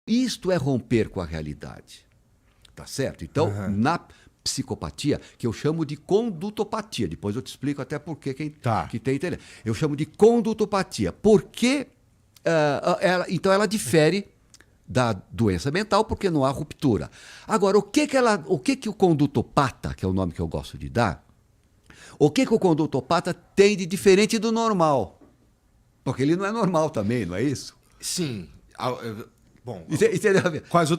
Isto é romper com a realidade. Tá certo? Então, na psicopatia, que eu chamo de condutopatia, depois eu te explico até por que que tem interesse. Eu chamo de condutopatia. Porque então ela difere da doença mental porque não há ruptura. Agora, o que o condutopata, que é o nome que eu gosto de dar, o que o condutopata tem de diferente do normal? Porque ele não é normal também, não é isso? Sim. Bom, Entendeu? com as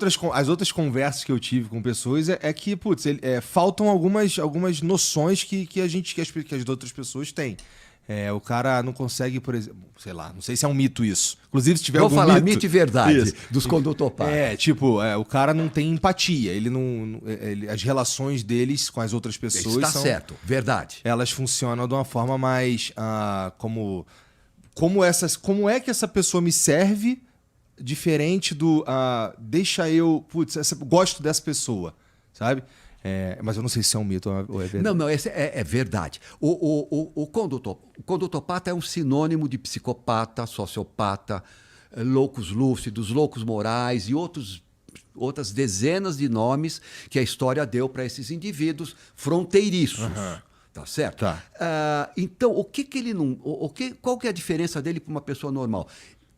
outras conversas que eu tive com pessoas é que, putz, faltam algumas noções que as outras pessoas têm. O cara não consegue, por exemplo, sei lá, não sei se é um mito isso. Inclusive, se tiver Vamos algum falar mito... mito e verdade Isso. dos condutopatas. O cara não tem empatia. Ele não... as relações deles com as outras pessoas Está certo, verdade. Elas funcionam de uma forma mais... como é que essa pessoa me serve diferente do... deixa eu... Putz, gosto dessa pessoa, sabe? Mas eu não sei se é um mito ou é verdade. Não, esse é verdade. O condutopata é um sinônimo de psicopata, sociopata, loucos lúcidos, loucos morais e outras dezenas de nomes que a história deu para esses indivíduos fronteiriços. Tá certo? Tá. Então, qual que é a diferença dele para uma pessoa normal?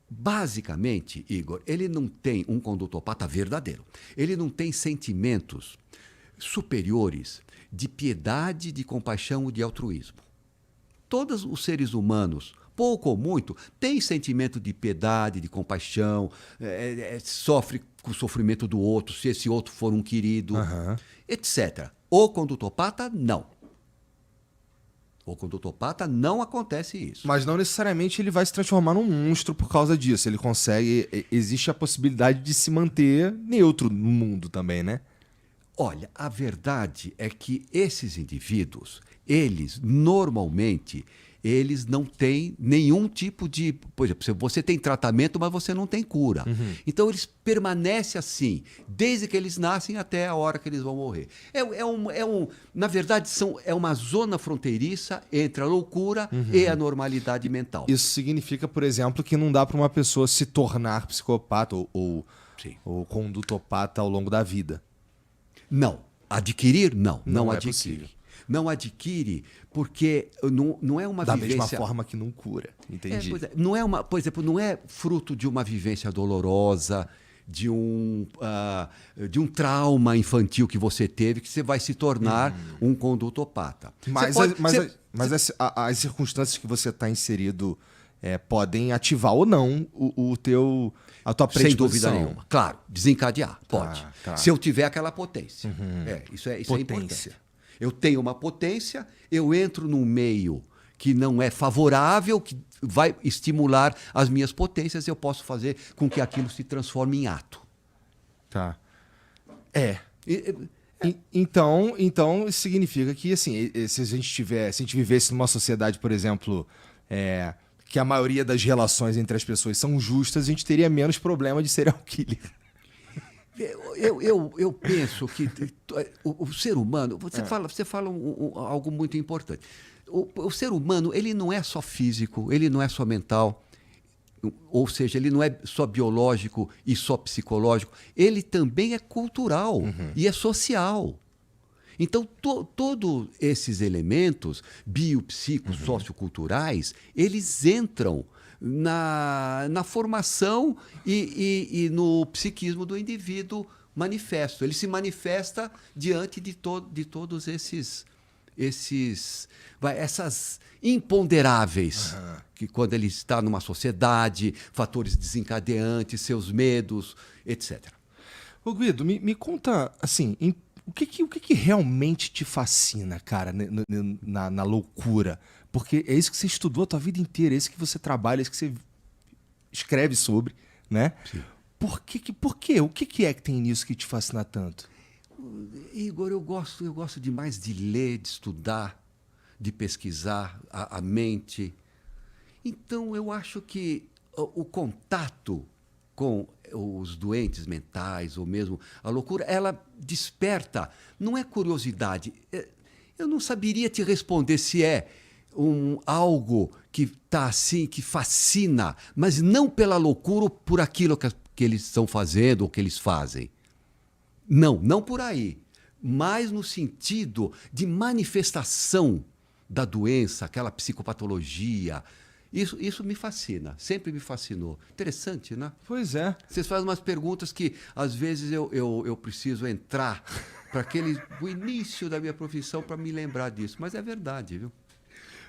Basicamente, Igor, ele não tem um condutopata verdadeiro. Ele não tem sentimentos superiores de piedade, de compaixão e de altruísmo. Todos os seres humanos, pouco ou muito, têm sentimento de piedade, de compaixão, sofre com o sofrimento do outro, se esse outro for um querido, etc. O condutopata, não. O condutopata não acontece isso. Mas não necessariamente ele vai se transformar num monstro por causa disso. Ele consegue... Existe a possibilidade de se manter neutro no mundo também, né? Olha, a verdade é que esses indivíduos, eles normalmente, eles não têm nenhum tipo de... Por exemplo, você tem tratamento, mas você não tem cura. Então, eles permanecem assim, desde que eles nascem até a hora que eles vão morrer. Na verdade, é uma zona fronteiriça entre a loucura e a normalidade mental. Isso significa, por exemplo, que não dá para uma pessoa se tornar psicopata ou condutopata ao longo da vida. Não. Adquirir, não. Não é adquire. possível. Não adquire porque não é uma da vivência... mesma forma que não cura. Entendi. Não é por exemplo, não é fruto de uma vivência dolorosa, de um trauma infantil que você teve, que você vai se tornar um condutopata. Mas as circunstâncias que você está inserido podem ativar ou não a tua predisposição. Sem dúvida nenhuma. Claro, desencadear, pode. Tá. Se eu tiver aquela potência. Isso é importante. Eu tenho uma potência, eu entro num meio que não é favorável, que vai estimular as minhas potências, eu posso fazer com que aquilo se transforme em ato. Tá. Então, isso significa que, assim, se a gente vivesse numa sociedade, por exemplo, que a maioria das relações entre as pessoas são justas, a gente teria menos problema de serial killer. Eu penso que o ser humano... Você fala algo muito importante. O ser humano, ele não é só físico, ele não é só mental, ou seja, ele não é só biológico e só psicológico, ele também é cultural e é social. Então, todos esses elementos biopsico, socioculturais, eles entram na formação e no psiquismo do indivíduo manifesto. Ele se manifesta diante de todos essas imponderáveis, que quando ele está numa sociedade, fatores desencadeantes, seus medos, etc. Ô Guido, me conta, assim, o que realmente te fascina, cara, na loucura? Porque é isso que você estudou a tua vida inteira, é isso que você trabalha, é isso que você escreve sobre, né? Sim. Por quê? O que é que tem nisso que te fascina tanto? Igor, eu gosto demais de ler, de estudar, de pesquisar a mente. Então, eu acho que o contato com os doentes mentais, ou mesmo a loucura, ela desperta, não é curiosidade. Eu não saberia te responder se é algo que está assim, que fascina, mas não pela loucura ou por aquilo que eles estão fazendo ou que eles fazem. Não por aí. Mas no sentido de manifestação da doença, aquela psicopatologia. Isso me fascina, sempre me fascinou. Interessante, né? Pois é. Vocês fazem umas perguntas que, às vezes, eu preciso entrar para o início da minha profissão para me lembrar disso. Mas é verdade, viu?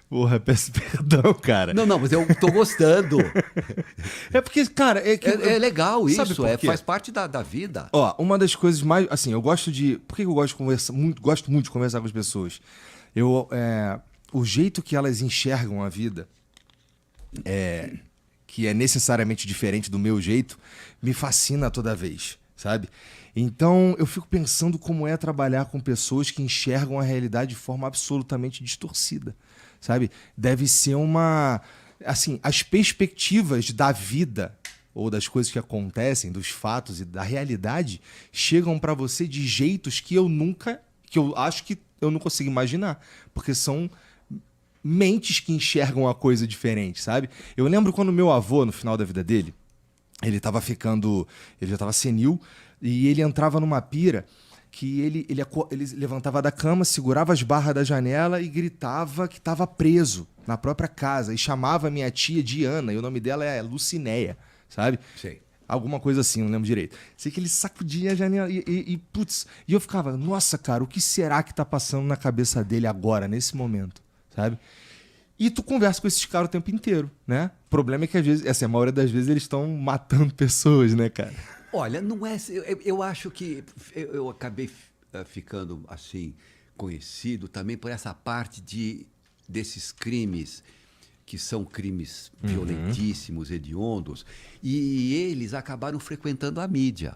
Porra, peço perdão, cara. Não, mas eu tô gostando. É porque, cara... É legal Sabe isso, por quê? faz parte da vida. Ó, uma das coisas mais... Assim, eu gosto de... Por que eu gosto de conversar? Gosto muito de conversar com as pessoas. O jeito que elas enxergam a vida, que é necessariamente diferente do meu jeito, me fascina toda vez, sabe? Então, eu fico pensando como é trabalhar com pessoas que enxergam a realidade de forma absolutamente distorcida, sabe? Deve ser uma... Assim, as perspectivas da vida ou das coisas que acontecem, dos fatos e da realidade, chegam para você de jeitos que eu acho que eu não consigo imaginar, porque são mentes que enxergam a coisa diferente, sabe? Eu lembro quando meu avô, no final da vida dele, ele já estava senil, e ele entrava numa pira que ele levantava da cama, segurava as barras da janela e gritava que estava preso na própria casa, e chamava minha tia de Ana, e o nome dela é Lucinéia, sabe? Sei. Alguma coisa assim, não lembro direito. Sei que ele sacudia a janela putz, e eu ficava, nossa, cara, o que será que tá passando na cabeça dele agora, nesse momento, sabe? E tu conversa com esses caras o tempo inteiro, né? O problema é que às vezes, assim, a maioria das vezes eles estão matando pessoas, né, cara? Olha, não é. Eu acho que eu acabei ficando assim conhecido também por essa parte desses crimes que são crimes violentíssimos, hediondos, e eles acabaram frequentando a mídia.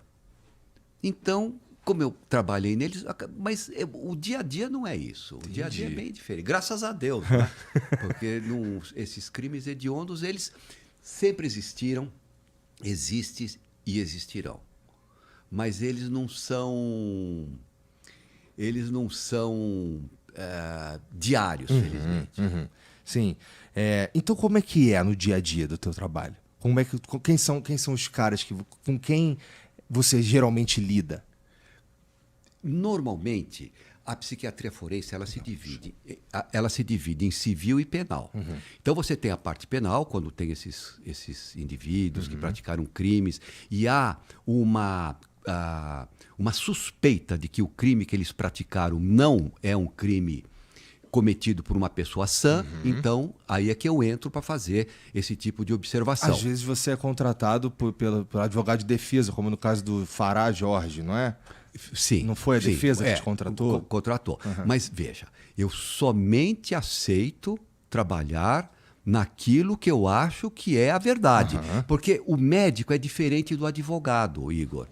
Então, como eu trabalhei neles, mas o dia a dia não é isso. O dia a dia é bem diferente. Graças a Deus, né? Porque esses crimes hediondos, eles sempre existiram, existem e existirão. Mas eles não são diários, felizmente. Sim. Então, como é que é no dia a dia do teu trabalho? Quem são os caras com quem você geralmente lida? Normalmente, a psiquiatria forense ela se divide em civil e penal. Então você tem a parte penal, quando tem esses indivíduos que praticaram crimes, e há uma suspeita de que o crime que eles praticaram não é um crime cometido por uma pessoa sã, então aí é que eu entro para fazer esse tipo de observação. Às vezes você é contratado pelo advogado de defesa, como no caso do Fará Jorge, não é? Sim. Não foi a defesa que te contratou? Contratou. Mas veja, eu somente aceito trabalhar naquilo que eu acho que é a verdade. Porque o médico é diferente do advogado, Igor.